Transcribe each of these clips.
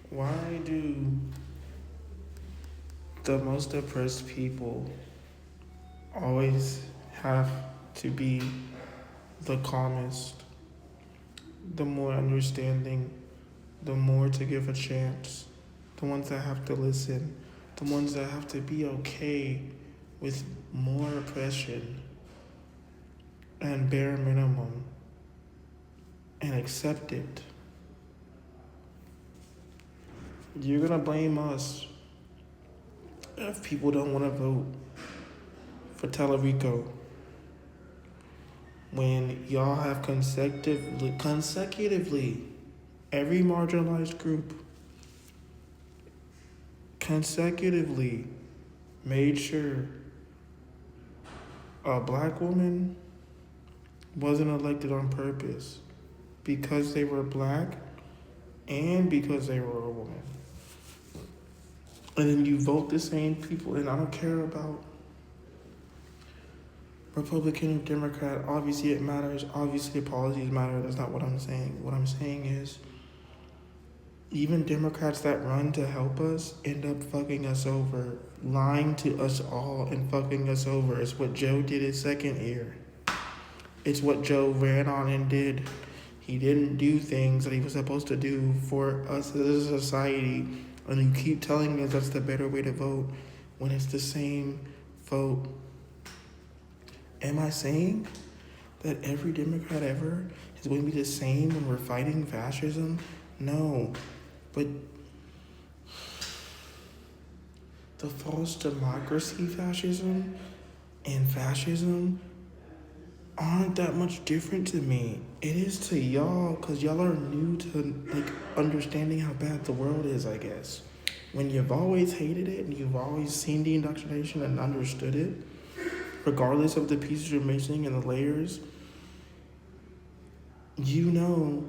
Why do the most oppressed people always have to be the calmest, the more understanding, the more to give a chance, the ones that have to listen, the ones that have to be okay with more oppression and bare minimum and accept it? You're gonna blame us if people don't want to vote for Telerico when y'all have consecutively every marginalized group consecutively made sure a black woman wasn't elected on purpose because they were black and because they were a woman. And then you vote the same people, and I don't care about Republican or Democrat. Obviously, it matters. Obviously, policies matter. That's not what I'm saying. What I'm saying is, even Democrats that run to help us end up fucking us over, lying to us all and fucking us over. It's what Joe did his second year. It's what Joe ran on and did. He didn't do things that he was supposed to do for us as a society. And you keep telling us that's the better way to vote when it's the same vote. Am I saying that every Democrat ever is going to be the same when we're fighting fascism? No. But the false democracy fascism and fascism aren't that much different to me. It is to y'all, because y'all are new to understanding how bad the world is, I guess. When you've always hated it and you've always seen the indoctrination and understood it, regardless of the pieces you're missing and the layers, you know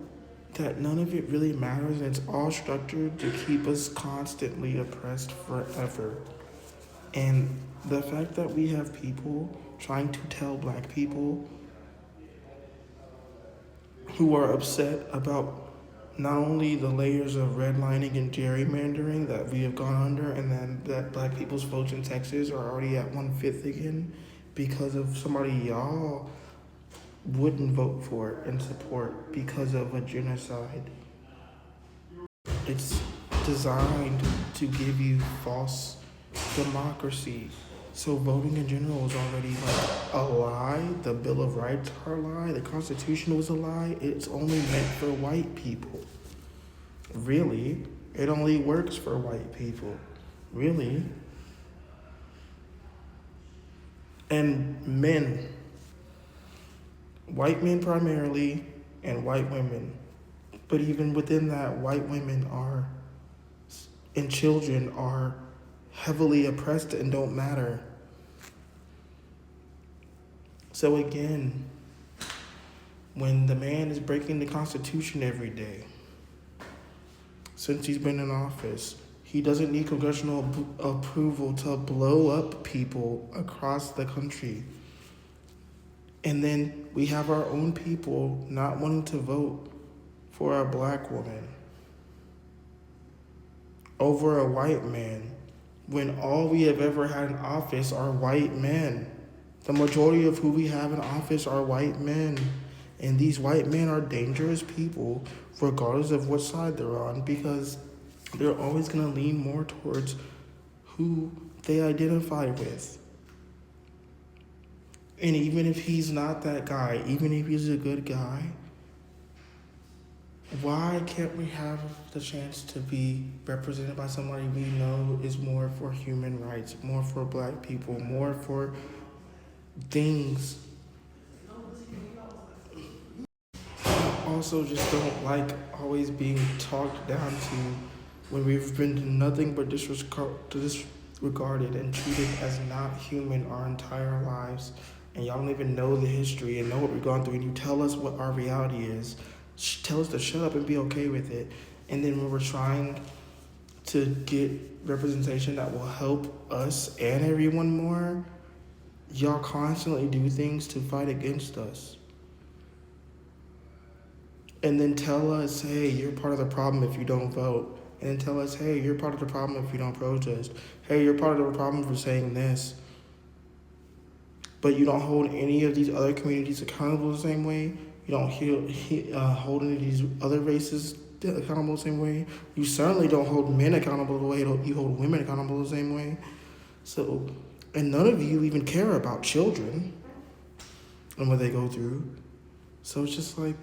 that none of it really matters, and it's all structured to keep us constantly oppressed forever. And the fact that we have people trying to tell black people who are upset about not only the layers of redlining and gerrymandering that we have gone under, and then that black people's votes in Texas are already at 1/5 again because of somebody y'all wouldn't vote for and support because of a genocide. It's designed to give you false democracy. So voting in general is already like a lie. The Bill of Rights are a lie. The Constitution was a lie. It's only meant for white people. Really, it only works for white people. Really. And men. White men primarily, and white women. But even within that, white women are, and children are heavily oppressed and don't matter. So again, when the man is breaking the Constitution every day, since he's been in office, he doesn't need congressional approval to blow up people across the country. And then we have our own people not wanting to vote for a black woman over a white man, when all we have ever had in office are white men. The majority of who we have in office are white men. And these white men are dangerous people, regardless of what side they're on, because they're always going to lean more towards who they identify with. And even if he's not that guy, even if he's a good guy, why can't we have the chance to be represented by somebody we know is more for human rights, more for black people, more for things? I also just don't like always being talked down to when we've been nothing but disregarded and treated as not human our entire lives. And y'all don't even know the history and know what we've gone through, and you tell us what our reality is. Tell us to shut up and be okay with it. And then when we're trying to get representation that will help us and everyone more, y'all constantly do things to fight against us. And then tell us, hey, you're part of the problem if you don't vote. and then tell us, hey, you're part of the problem if you don't protest. Hey, you're part of the problem for saying this. But you don't hold any of these other communities accountable the same way. You don't hold any of these other races accountable the same way. You certainly don't hold men accountable the way you hold women accountable the same way. So, and none of you even care about children and what they go through. So it's just like,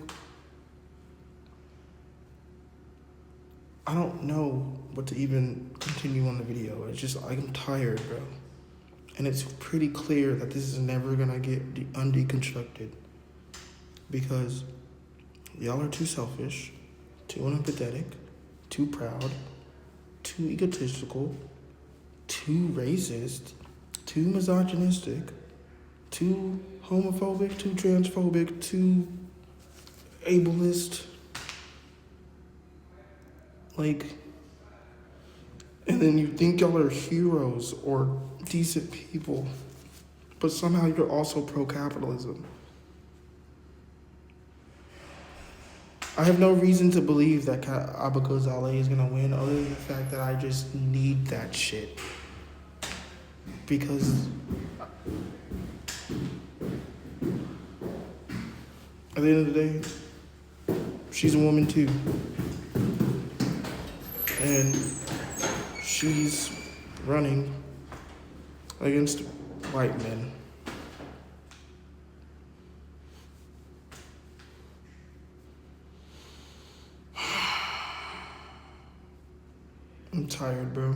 I don't know what to even continue on the video. It's just, I'm tired, bro. And it's pretty clear that this is never gonna get undeconstructed because y'all are too selfish, too unempathetic, too proud, too egotistical, too racist, too misogynistic, too homophobic, too transphobic, too ableist. Like, and then you think y'all are heroes or decent people, but somehow you're also pro-capitalism. I have no reason to believe that Abaco Zale is gonna win other than the fact that I just need that shit. Because at the end of the day, she's a woman too. And she's running against white men. I'm tired, bro.